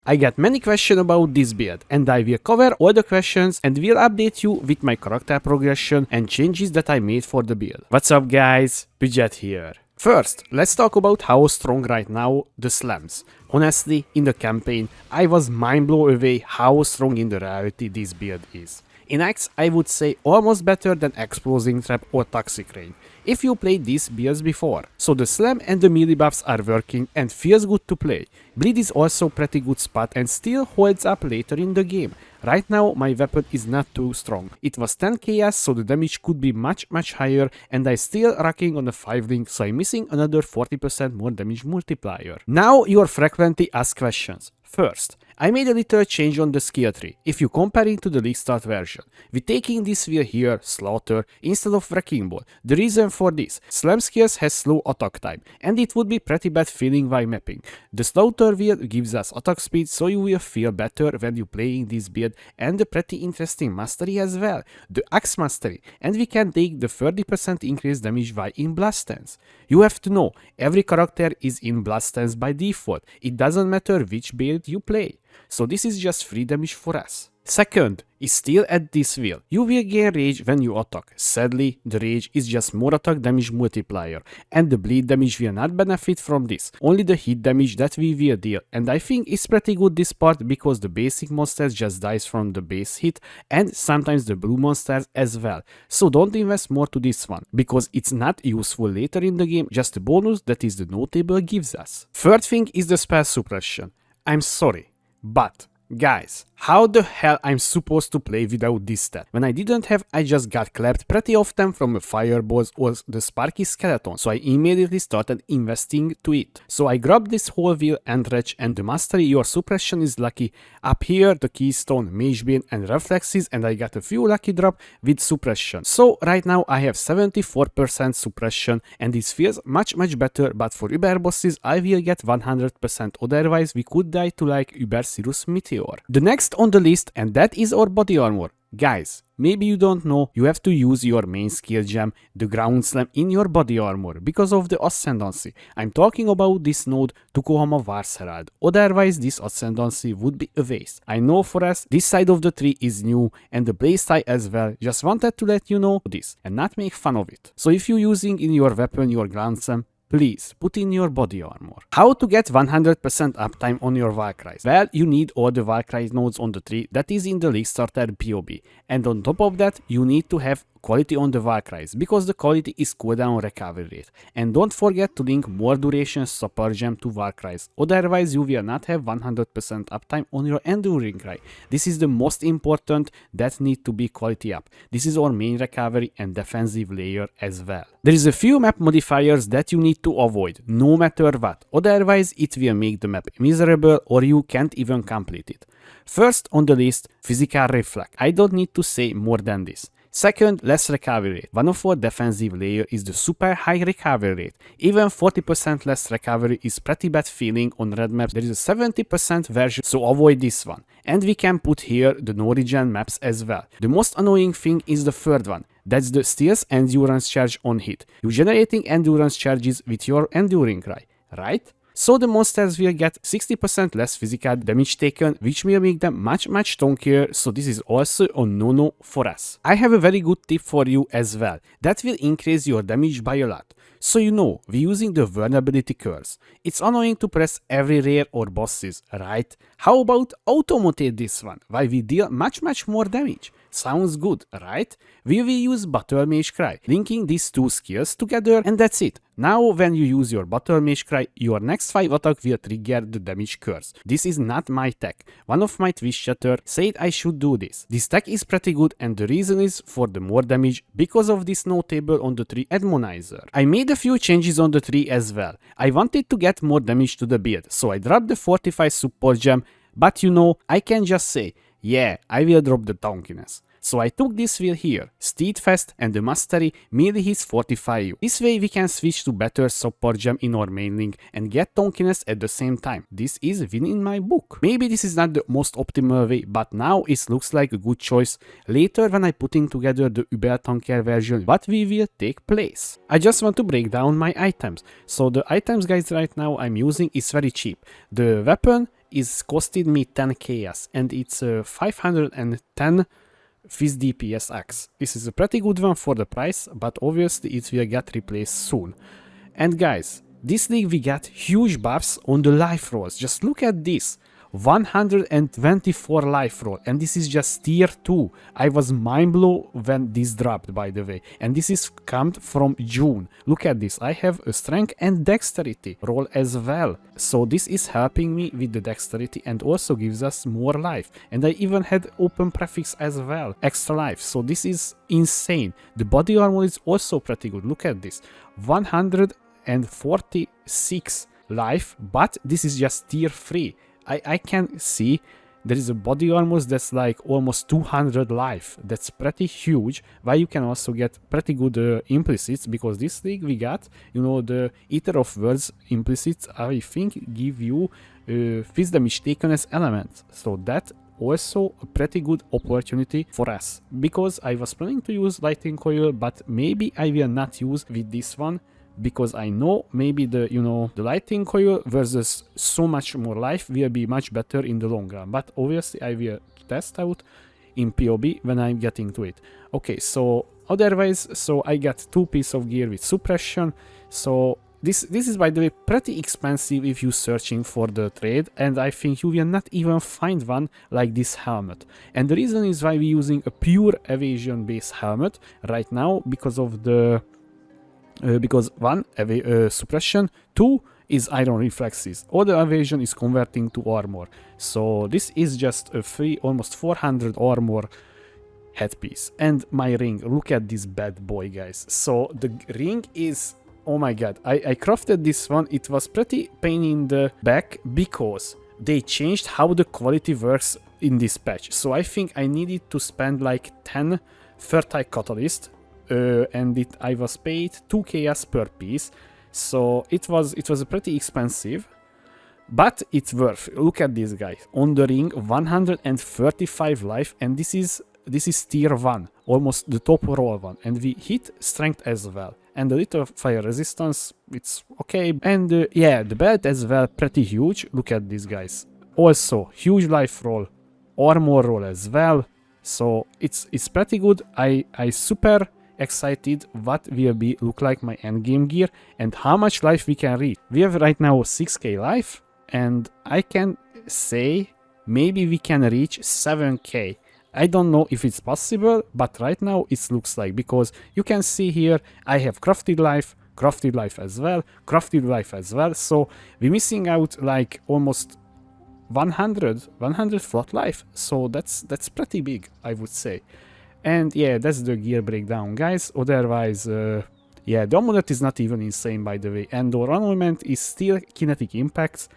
I get many questions about this build, and I will cover all the questions and will update you with my character progression and changes that I made for the build. What's up guys, Budget here. First, let's talk about how strong right now the slams. Honestly, in the campaign, I was mind blown away how strong in the reality this build is. In X, I would say almost better than Exploding Trap or Toxic Rain, if you played these builds before. So the slam and the melee buffs are working and feels good to play. Bleed is also pretty good spot and still holds up later in the game. Right now my weapon is not too strong. It was 10 KS, so the damage could be much higher, and I still rocking on a 5 link, so I'm missing another 40% more damage multiplier. Now you are frequently asked questions. First, I made a little change on the skill tree, if you compare it to the League Start version. With taking this wheel here, Slaughter, instead of Wrecking Ball. The reason for this, Slam skills has slow attack time, and it would be pretty bad feeling while mapping. The Slaughter wheel gives us attack speed, so you will feel better when you playing this build, and a pretty interesting mastery as well, the Axe Mastery, and we can take the 30% increased damage while in Blast Stance. You have to know, every character is in Blast Stance by default, it doesn't matter which build you play. So this is just free damage for us. Second, is still at this wheel. You will gain rage when you attack. Sadly, the rage is just more attack damage multiplier, and the bleed damage will not benefit from this, only the hit damage that we will deal, and I think it's pretty good this part because the basic monsters just dies from the base hit, and sometimes the blue monsters as well. So don't invest more to this one, because it's not useful later in the game, just a bonus that is the notable gives us. Third thing is the spell suppression. I'm sorry, but guys, how the hell I'm supposed to play without this stat? When I didn't have, I just got clapped pretty often from the fireballs or the sparky skeleton, so I immediately started investing to it. So I grabbed this whole wheel and wretch, and the mastery your suppression is lucky. Up here the keystone, mage beam and reflexes, and I got a few lucky drop with suppression. So right now I have 74% suppression, and this feels much better, but for Uber bosses I will get 100%, otherwise we could die to like Uber Cirrus Meteor. The next on the list, and that is our body armor. Guys, maybe you don't know, you have to use your main skill gem, the ground slam, in your body armor because of the ascendancy. I'm talking about this node, Tukohama Wars Herald. Otherwise this ascendancy would be a waste. I know for us this side of the tree is new and the playstyle as well, just wanted to let you know this and not make fun of it. So if you're using in your weapon your ground slam, please put in your body armor. How to get 100% uptime on your Valkyries? Well, you need all the Valkyrie nodes on the tree that is in the League Starter POB, and on top of that you need to have quality on the Valkyries, because the quality is cooldown recovery rate. And don't forget to link more duration super gem to Valkyries, otherwise you will not have 100% uptime on your enduring cry. This is the most important, that need to be quality up. This is our main recovery and defensive layer as well. There is a few map modifiers that you need to avoid, no matter what, otherwise it will make the map miserable or you can't even complete it. First on the list, physical reflect. I don't need to say more than this. Second, less recovery rate. One of our defensive layer is the super high recovery rate. Even 40% less recovery is pretty bad feeling on red maps. There is a 70% version, so avoid this one. And we can put here the no regen maps as well. The most annoying thing is the third one. That's the Steel's endurance charge on hit. You're generating endurance charges with your enduring cry, right? So the monsters will get 60% less physical damage taken, which will make them much tonkier, so this is also a no-no for us. I have a very good tip for you as well, that will increase your damage by a lot. So you know, we're using the vulnerability curse. It's annoying to press every rare or bosses, right? How about automotate this one, while we deal much more damage? Sounds good, right? We will use Battle Mage Cry, linking these two skills together, and that's it. Now when you use your Battle Mage Cry, your next 5 attack will trigger the damage curse. This is not my tech. One of my Twitch chatter said I should do this. This tech is pretty good, and the reason is for the more damage because of this notable on the tree Admonizer. I made a few changes on the tree as well. I wanted to get more damage to the build, so I dropped the 45 support gem, but you know, I can just say, yeah, I will drop the Tonkiness. So I took this wheel here, Steadfast, and the mastery melee hits 45. This way we can switch to better support gem in our main link and get Tonkiness at the same time. This is win in my book. Maybe this is not the most optimal way, but now it looks like a good choice. Later when I putting together the Uber Tonkier version, what we will take place. I just want to break down my items. So the items guys right now I'm using is very cheap. The weapon is costed me 10 chaos, and it's 510 Fizz DPS X. This is a pretty good one for the price, but obviously it will get replaced soon. And guys, this league we got huge buffs on the life rolls. Just look at this. 124 life roll, and this is just tier 2. I was mind blown when this dropped, by the way, and this is come from June. Look at this, I have a strength and dexterity roll as well, so this is helping me with the dexterity and also gives us more life. And I even had open prefix as well, extra life, so this is insane. The body armor is also pretty good. Look at this, 146 life, but this is just tier 3. I can see there is a body armor that's like almost 200 life. That's pretty huge. Why you can also get pretty good implicits, because this league we got, you know, the Eater of Words implicits, I think give you Fizz the Mistakeness element. So that also a pretty good opportunity for us, because I was planning to use Lightning Coil, but maybe I will not use with this one, because I know maybe the, you know, the Lightning Coil versus so much more life will be much better in the long run. But obviously I will test out in POB when I'm getting to it. Okay, so otherwise, so I got 2 pieces of gear with suppression. So this is, by the way, pretty expensive if you're searching for the trade, and I think you will not even find one like this helmet. And the reason is why we're using a pure evasion based helmet right now, because of the because 1, suppression, 2 is iron reflexes, all the evasion is converting to armor. So this is just a free almost 400 armor headpiece. And my ring, look at this bad boy, guys. So the ring is, oh my god, I crafted this one. It was pretty pain in the back because they changed how the quality works in this patch. So I think I needed to spend like 10 fertile catalyst, and I was paid 2 chaos per piece, so it was a pretty expensive, but it's worth. Look at this guy on the ring, 135 life, and this is tier 1, almost the top roll one, and we hit strength as well, and a little fire resistance, it's okay. And yeah, the belt as well, pretty huge. Look at these guys, also huge life roll, armor roll as well, so it's pretty good. I super excited what will be look like my endgame gear and how much life we can reach. We have right now 6k life, and I can say maybe we can reach 7k. I don't know if it's possible, but right now it looks like, because you can see here I have crafted life as well, so we're missing out like almost 100 flat life, so that's pretty big, I would say. And yeah, that's the gear breakdown, guys. Otherwise, yeah, the amulet is not even insane, by the way, and the ornament is still kinetic impacts,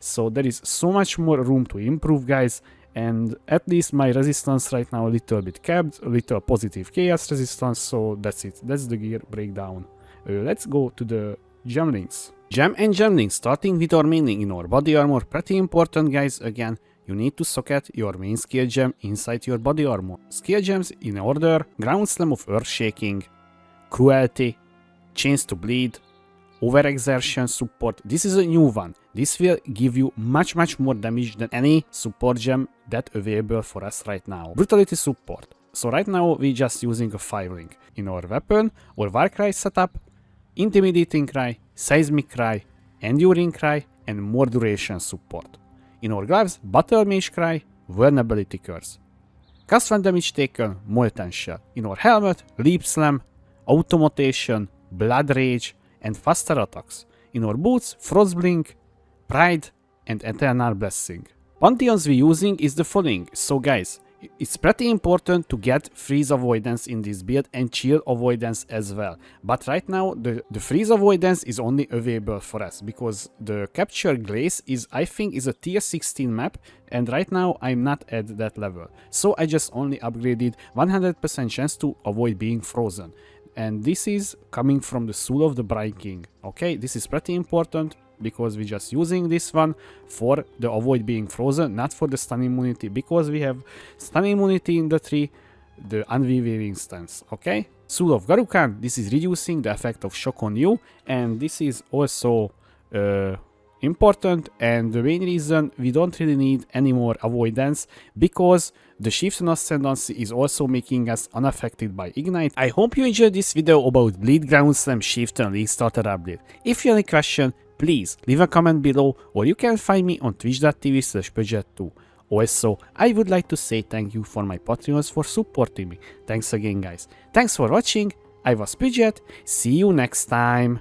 so there is so much more room to improve, guys. And at least my resistance right now a little bit capped, a little positive chaos resistance, so that's it. That's the gear breakdown. Let's go to the gem links. Gem and gem links, starting with our main link in our body armor. Pretty important, guys. Again, you need to socket your main skill gem inside your body armor. Skill gems in order: Ground Slam of Earth Shaking, Cruelty, Chains to Bleed, Overexertion support. This is a new one. This will give you much more damage than any support gem that available for us right now. Brutality support. So right now we're just using a 5 link in our weapon or Warcry setup: Intimidating Cry, Seismic Cry, Enduring Cry, and more duration support. In our gloves, Battle Mage Cry, Vulnerability Curse. Cast when damage taken, Molten Shell. In our helmet, Leap Slam, Automation, Blood Rage, and faster attacks. In our boots, Frostblink, Pride, and Eternal Blessing. Pantheons we're using is the following. So guys, it's pretty important to get freeze avoidance in this build and chill avoidance as well. But right now the freeze avoidance is only available for us because the capture glaze is, I think, is a tier 16 map, and right now I'm not at that level. So I just only upgraded 100% chance to avoid being frozen. And this is coming from the Soul of the Bright King. Okay, this is pretty important, because we're just using this one for the avoid being frozen, not for the stun immunity, because we have stun immunity in the tree, the unwavering stance. Okay, Soul of Garukan, this is reducing the effect of shock on you, and this is also important, and the main reason we don't really need any more avoidance, because the Chieftain Ascendancy is also making us unaffected by Ignite. I hope you enjoyed this video about Bleed Ground Slam Chieftain League Starter Update. If you have any question, please leave a comment below, or you can find me on twitch.tv/Pidget2. Also, I would like to say thank you for my Patreons for supporting me. Thanks again, guys. Thanks for watching. I was Pidget. See you next time.